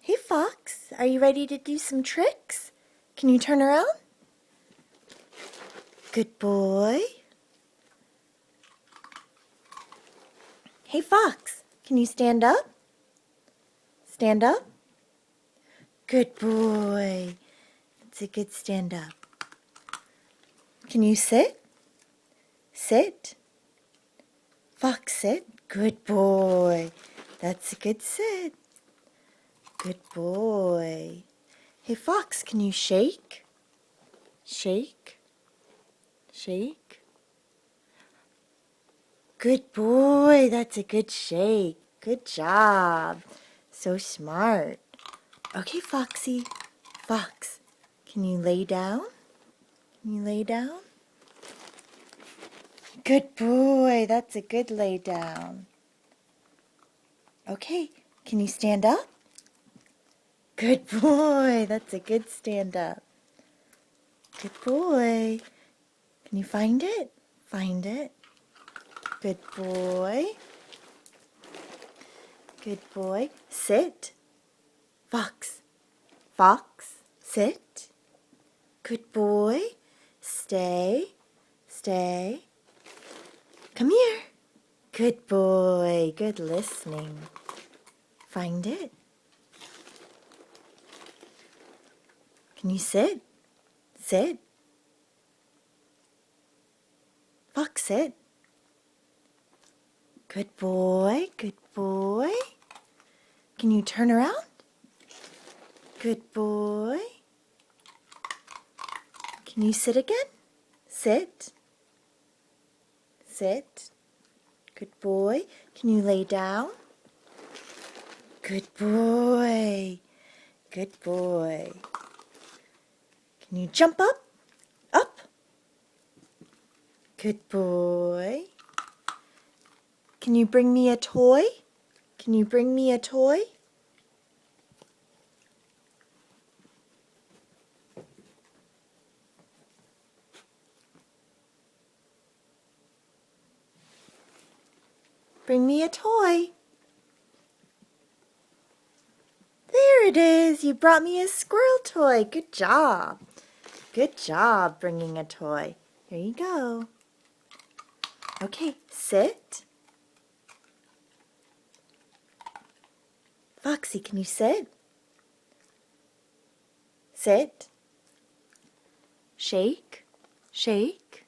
Hey Fox, are you ready to do some tricks? Can you turn around? Good boy. Hey Fox, can you stand up? Stand up. Good boy. That's a good stand up. Can you sit? Sit. Fox, sit. Good boy. That's a good sit. Good boy. Hey Fox, can you shake? Shake. Shake. Good boy. That's a good shake. Good job. So smart. Okay, Foxy. Fox, can you lay down? Can you lay down? Good boy. That's a good lay down. Okay, can you stand up? Good boy. That's a good stand up. Good boy. Can you find it? Find it. Good boy. Good boy. Sit. Fox. Fox. Sit. Good boy. Stay. Stay. Come here. Good boy. Good listening. Find it. Can you sit? Sit. Fox, sit. Good boy. Good boy. Can you turn around? Good boy. Can you sit again? Sit. Sit. Good boy. Can you lay down? Good boy. Good boy. Can you jump up? Up. Good boy. Can you bring me a toy? Can you bring me a toy? Bring me a toy. There it is. You brought me a squirrel toy. Good job. Good job bringing a toy. Here you go. Okay, sit. Foxy, can you sit? Sit. Shake. Shake.